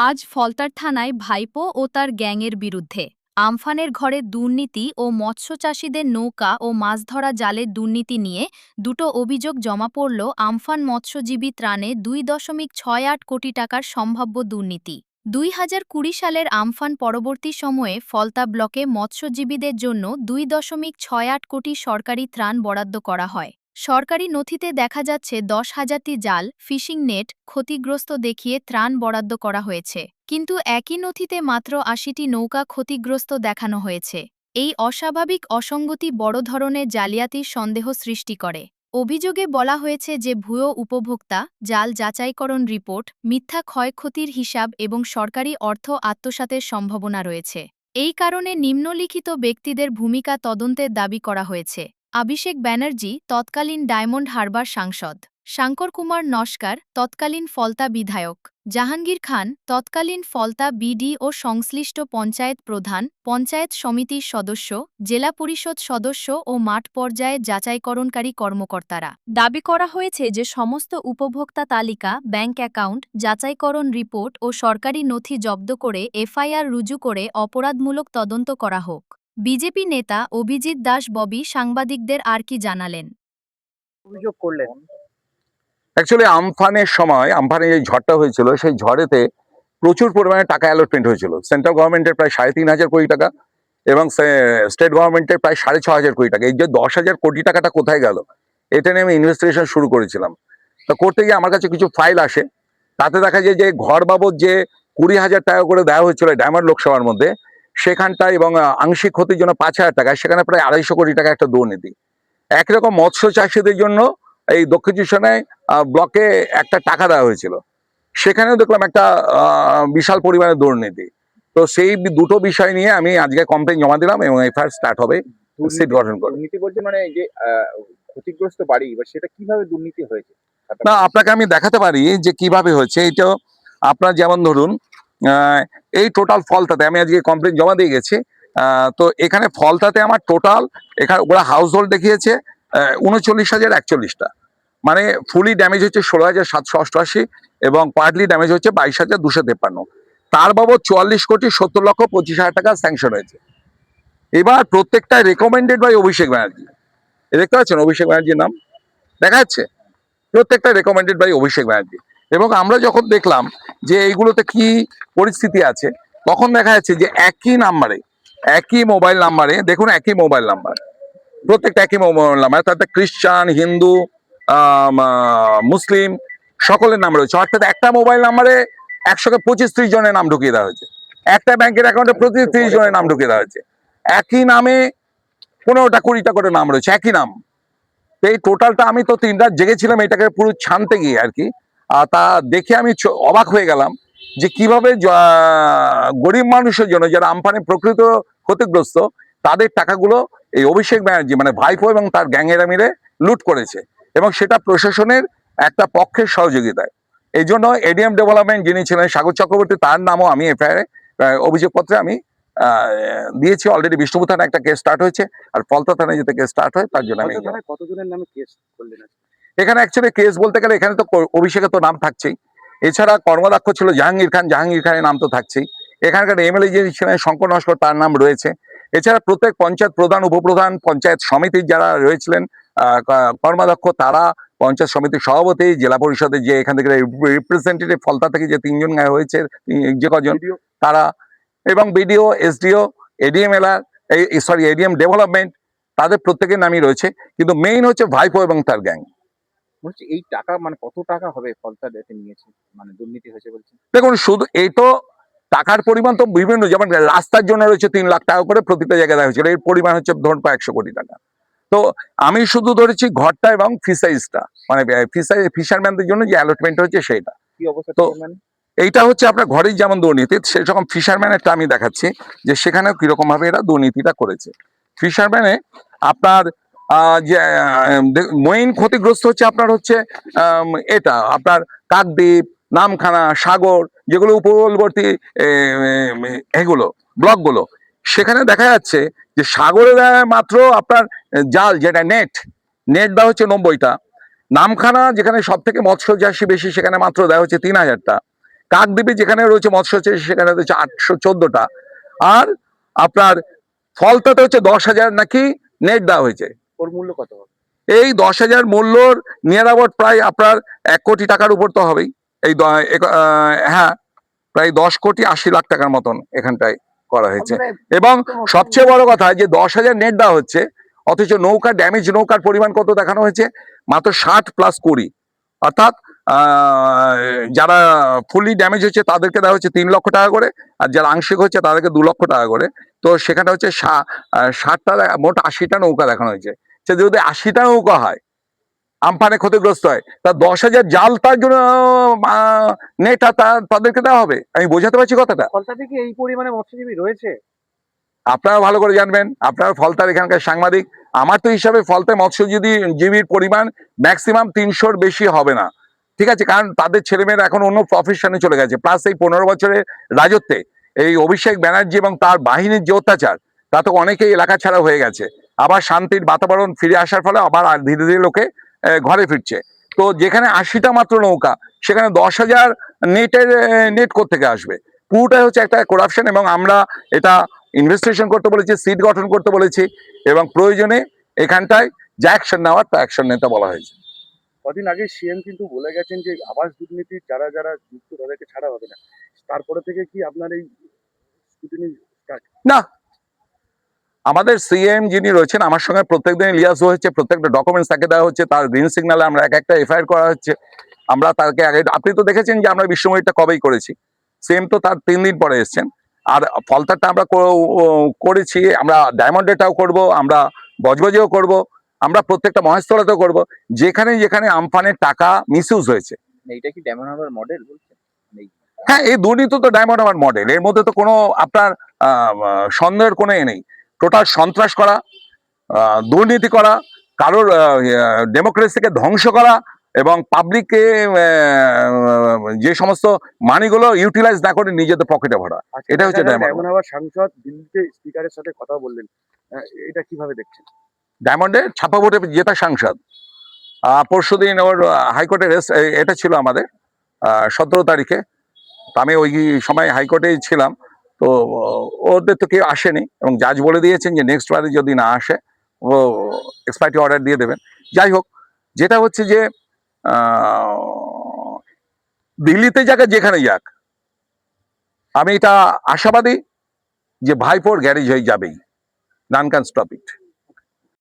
আজ ফলতার থানায় ভাইপো ও তার গ্যাংয়ের বিরুদ্ধে আমফানের ঘরে দুর্নীতি ও মৎস্য চাষীদের নৌকা ও মাছ ধরা জালের দুর্নীতি নিয়ে দুটো অভিযোগ জমা পড়ল আমফান মৎস্যজীবী ত্রাণে 2.68 কোটি টাকার সম্ভাব্য দুর্নীতি। 2020 সালের আমফান পরবর্তী সময়ে ফলতা ব্লকে মৎস্যজীবীদের জন্য 2.68 কোটি সরকারি ত্রাণ বরাদ্দ করা হয়। সরকারি নথিতে দেখা যাচ্ছে 10,000টি জাল, ফিশিং নেট ক্ষতিগ্রস্ত দেখিয়ে ত্রাণ বরাদ্দ করা হয়েছে, কিন্তু একই নথিতে মাত্র 80টি নৌকা ক্ষতিগ্রস্ত দেখানো হয়েছে। এই অস্বাভাবিক অসঙ্গতি বড় ধরনের জালিয়াতির সন্দেহ সৃষ্টি করে। অভিযোগে বলা হয়েছে যে ভুয়ো উপভোক্তা, জাল যাচাইকরণ রিপোর্ট, মিথ্যা ক্ষয়ক্ষতির হিসাব এবং সরকারি অর্থ আত্মসাতের সম্ভাবনা রয়েছে। এই কারণে নিম্নলিখিত ব্যক্তিদের ভূমিকা তদন্তের দাবি করা হয়েছে। অভিষেক ব্যানার্জি, তৎকালীন ডায়মন্ড হারবার সাংসদ; শঙ্কর কুমার নস্কর, তৎকালীন ফলতা বিধায়ক; জাহাঙ্গীর খান, তৎকালীন ফলতা বিডি ও সংশ্লিষ্ট পঞ্চায়েত প্রধান, পঞ্চায়েত সমিতির সদস্য, জেলা পরিষদ সদস্য ও মাঠ পর্যায়ে যাচাইকরণকারী কর্মকর্তারা। দাবি করা হয়েছে যে সমস্ত উপভোক্তা তালিকা, ব্যাংক অ্যাকাউন্ট, যাচাইকরণ রিপোর্ট ও সরকারি নথি জব্দ করে এফআইআর রুজু করে অপরাধমূলক তদন্ত করা হোক। বিজেপি নেতা অভিজিৎ দাস ববি সাংবাদিকদের আর কি জানালেন? অভিযোগ করলেন। অ্যাকচুয়ালি আমফানের সময় আমফানে যে ঝড়টা হয়েছিল সেই ঝড়েতে প্রচুর পরিমাণে টাকা অ্যালটমেন্ট হয়েছিল। সেন্ট্রাল গভর্নমেন্টের প্রায় 3,500 কোটি টাকা এবং স্টেট গভর্নমেন্টের প্রায় 6,500 কোটি টাকা। এই যে 10,000 কোটি টাকাটা কোথায় গেল এটা নিয়ে আমি ইনভেস্টিগেশন শুরু করেছিলাম। তো করতে গিয়ে আমার কাছে কিছু ফাইল আসে, তাতে দেখা যায় যে ঘর বাবদ যে 20,000 টাকা করে দেওয়া হয়েছিল ডায়মন্ড লোকসভার মধ্যে সেখানটা এবং আংশিক ক্ষতির জন্য 5,000 টাকা, সেখানে প্রায় 250 কোটি টাকা একটা দুর্নীতি। একই রকম মৎস্য চাষীদের জন্য এই দক্ষিণ চব্বিশ ব্লকে একটা টাকা দেওয়া হয়েছিল, সেখানেও দেখলাম একটা বিশাল পরিমাণে দুর্নীতি। তো সেই দুটো বিষয় নিয়ে আমি আজকে কমপ্লেন জমা দিলাম এবং এফআইআর স্টার্ট হবে সিট গঠন করে। দুর্নীতি বলতে মানে এই যে ক্ষতিগ্রস্ত বাড়ি বা সেটা কিভাবে দুর্নীতি হয়েছে? না, আপনাকে আমি দেখাতে পারি যে কিভাবে হয়েছে। এইটা আপনার যেমন ধরুন এই টোটাল ফলতাতে আমি আজকে কমপ্লেন জমা দিয়ে গেছি। তো এখানে ফলতাতে আমার টোটাল এখানে ওরা হাউস হোল্ড দেখিয়েছে 39,041টা, মানে ফুলি ড্যামেজ হচ্ছে 16,788 এবং পার্টলি ড্যামেজ হচ্ছে 22,253। তার বাবদ 44,70,25,000 টাকা স্যাংশন হয়েছে। এবার প্রত্যেকটা রেকমেন্ডেড বাই অভিষেক ব্যানার্জি। দেখতে পাচ্ছেন অভিষেক ব্যানার্জির নাম দেখা যাচ্ছে, প্রত্যেকটা রেকমেন্ডেড বাই অভিষেক ব্যানার্জি। এবং আমরা যখন দেখলাম যে এইগুলোতে কি পরিস্থিতি আছে, তখন দেখা যাচ্ছে যে একই নাম্বারে, একই মোবাইল নাম্বারে, দেখুন একই মোবাইল নাম্বার, প্রত্যেকটা একই মোবাইল নাম্বার, তাতে খ্রিস্টান, হিন্দু, মুসলিম সকলের নাম রয়েছে। অর্থাৎ একটা মোবাইল নাম্বারে 125-30 জনের নাম ঢুকিয়ে দেওয়া হয়েছে, একটা ব্যাংকের অ্যাকাউন্টে প্রতি 30 জনের নাম ঢুকিয়ে দেওয়া হয়েছে। একই নামে 15টা 20টা করে নাম রয়েছে, একই নাম। এই টোটালটা আমি তো 3 রাত জেগেছিলাম এটাকে পুরো ছানতে গিয়ে আর কি। তা দেখে আমি অবাক হয়ে গেলাম যে কিভাবে গরিব মানুষের জন্য যারা আমফানে প্রকৃত ক্ষতিগ্রস্ত তাদের টাকাগুলো এই অভিষেক ব্যানার্জি মানে ভাইপো এবং তার গ্যাংয়েরা মিলে লুট করেছে, এবং সেটা প্রশাসনের একটা পক্ষের সহযোগিতায়। এই জন্য এডিএম ডেভেলপমেন্ট যিনি ছিলেন সাগর চক্রবর্তী, তার নামও আমি এফআইআর অভিযোগপত্রে আমি দিয়েছি অলরেডি। বিষ্ণুপুর থানায় একটা কেস স্টার্ট হয়েছে, আর ফলতা থানায় যেতে কেস স্টার্ট হয় তার জন্য আমি কতজনের নামে কেস করলেন? এখানে অ্যাকচুয়ালি কেস বলতে গেলে এখানে তো অভিষেকের তো নাম থাকছেই, এছাড়া কর্মদক্ষ ছিল জাহাঙ্গীর খান, জাহাঙ্গীর খানের নাম তো থাকছেই, এখানকার এমএলএ যিনি ছিলেন শঙ্কর নস্কর তার নাম রয়েছে, এছাড়া প্রত্যেক পঞ্চায়েত প্রধান, উপপ্রধান, পঞ্চায়েত সমিতির যারা রয়েছিলেন কর্মদক্ষ তারা, পঞ্চায়েত সমিতির সভাপতি, জেলা পরিষদের যে এখান থেকে রিপ্রেজেন্টেটিভ ফলতা থেকে যে 3 জন হয়েছে, যে কজন তারা, এবং BDO, SDO, ADM LR, ADM development, তাদের প্রত্যেকের নামই রয়েছে। কিন্তু মেইন হচ্ছে ভাইপো এবং তার গ্যাং। বলছি এই টাকা মানে কত টাকা হবে ফলতা দেখে নিয়েছে, মানে দুর্নীতি হয়েছে বলছেন? দেখুন শুধু এই তো টাকার পরিমাণ তো বিভিন্ন, যেমন রাস্তার জন্য রয়েছে 3 লাখ টাকা করে প্রতিটা জায়গায় দেওয়া হয়েছিল, এর পরিমাণ হচ্ছে ধরুন 100 কোটি টাকা। তো আমি শুধু ধরেছি ঘরটা এবং ফিশারিজটা, মানে ফিশারম্যানদের জন্য যে অ্যালটমেন্ট হয়েছে সেইটা। কি অবস্থা? তো এইটা হচ্ছে আপনার ঘরের যেমন দুর্নীতি, সেরকম ফিশারম্যানেরটা আমি দেখাচ্ছি যে সেখানেও কিরকম ভাবে এরা দুর্নীতিটা করেছে। ফিশারম্যানে আপনার যে মেইন ক্ষতিগ্রস্ত হচ্ছে আপনার হচ্ছে এটা আপনার কাকদ্বীপ, নামখানা, সাগর, যেগুলো উপকূলবর্তী এগুলো ব্লকগুলো, সেখানে দেখা যাচ্ছে যে সাগরে মাত্র আপনার জাল যেটা নেট দেওয়া হচ্ছে 90টা, নামখানা যেখানে সব থেকে মৎস্য চাষী বেশি সেখানে মাত্র দেওয়া হচ্ছে 3,000টা, কাকদ্বীপে যেখানে রয়েছে মৎস্যচাষী সেখানে রয়েছে 814টা, আর আপনার ফলতাতে হচ্ছে 10,000 নাকি নেট দেওয়া হয়েছে। ওর মূল্য কত হবে? এই 10,000 মূল্যর নিয়ার অ্যাবাউট প্রায় আপনার 1 কোটি টাকার উপর তো হবেই। হ্যাঁ, প্রায় 10,80,00,000 টাকার মতন এখানটায় করা হয়েছে। মানে এবং সবচেয়ে বড় কথা যে 10,000 নেট দেওয়া হচ্ছে, অথচ নৌকা ড্যামেজ নৌকার পরিমাণ কত দেখানো হয়েছে? মাত্র 60+20, অর্থাৎ যারা ফুলি ড্যামেজ হচ্ছে তাদেরকে দেওয়া হচ্ছে 3 লক্ষ টাকা করে, আর যারা আংশিক হচ্ছে তাদেরকে 2 লক্ষ টাকা করে। তো সেখানে হচ্ছে 60টা, মোট 80টা নৌকা দেখানো হয়েছে। সে যদি 80টা নৌকা হয়, আমফানে ক্ষতিগ্রস্ত হয়, তা 10,000 জাল তার জন্য নেট তাদেরকে দেওয়া হবে। আমি বোঝাতে পারছি কথাটা? ফলতাতে কি এই পরিমাণে মৎস্যজীবী রয়েছে? আপনারা ভালো করে জানবেন, আপনারা ফলতার এখানকার সাংবাদিক। আমার তো হিসাবে ফলতায় মৎস্যজীবীর পরিমাণ ম্যাক্সিমাম 300-র বেশি হবে না, ঠিক আছে? কারণ তাদের ছেলেমেয়েরা এখন অন্য প্রফেশনে চলে গেছে, প্লাস এই 15 বছরের রাজত্বে এই অভিষেক ব্যানার্জি এবং তার বাহিনীর যে অত্যাচার, তাতে অনেকেই এলাকা ছাড়া হয়ে গেছে। আবার শান্তির বাতাবরণ ফিরে আসার ফলে আবার ধীরে ধীরে লোকে ঘরে ফিরছে। তো যেখানে 80টা মাত্র নৌকা, সেখানে 10,000 নেট কোত্থেকে আসবে? পুরোটাই হচ্ছে একটা করাপশন। এবং আমরা এটা ইনভেস্টিগেশন করতে বলেছি, সিট গঠন করতে বলেছি, এবং প্রয়োজনে এখানটায় যা অ্যাকশন নেওয়ার তা অ্যাকশন নিতে বলা হয়েছে। কদিন আগে সিএম কিন্তু বলে গেছেন যে আবাস দুর্নীতির যারা যারা যুক্ত তাদেরকে ছাড়া হবে না। তারপরে থেকে কি আপনার এই স্কুটিনি স্টার্ট? না, আমাদের সিএম যিনি রয়েছেন আমার সঙ্গে প্রত্যেকদিন লিয়াজ হচ্ছে, প্রত্যেকটা ডকুমেন্টস তাকে দেওয়া হচ্ছে, তার গ্রিন সিগন্যালে আমরা একটা এফআইআর করা হচ্ছে। আমরা তাকে আগে, আপনি তো দেখেছেন যে আমরা বিশ্বময়ীরটা কবেই করেছি, সেম তো তার 3 দিন পরে এসছেন। আর ফলতারটা আমরা করেছি, আমরা ডায়মন্ডেটাও করব, আমরা বজবজেও করব, আমরা প্রত্যেকটা মহেশতলাতেও করব, যেখানে যেখানে আমফানের টাকা মিসইউজ হয়েছে। এইটা কি ডায়মন্ড হারবার মডেল বলছেন? হ্যাঁ, এই দুর্নীতি তো ডায়মন্ড হারবার মডেল, এর মধ্যে তো কোনো আপনার সন্দেহের কোনো নেই। টোটাল সন্ত্রাস করা, দুর্নীতি করা, কারোর ডেমোক্রেসিকে ধ্বংস করা, এবং পাবলিককে যে সমস্ত মানিগুলো ইউটিলাইজ না করে নিজেদের পকেটে ভরা, এটা হচ্ছে ডায়মন্ড হারবার সাংসদ দিল্লিতে স্পিকারের সাথে কথা বললেন, এটা কিভাবে দেখছেন? ডায়মন্ডে ছাপা ভোটে জেতা সাংসদ। পরশুদিন ওর হাইকোর্টের এটা ছিল আমাদের 17 তারিখে। তো আমি ওই সময় হাইকোর্টেই ছিলাম। তো ওদের তো কেউ আসেনি, এবং জাজ বলে দিয়েছেন যে নেক্সট বারে যদি না আসে ও এক্সপায়ারি অর্ডার দিয়ে দেবেন। যাই হোক, যেটা হচ্ছে যে দিল্লিতে যাক যেখানে যাক, আমি এটা আশাবাদী যে ভাইপোর গ্যারেজ হয়ে যাবেই, নান ক্যান স্টপ ইট।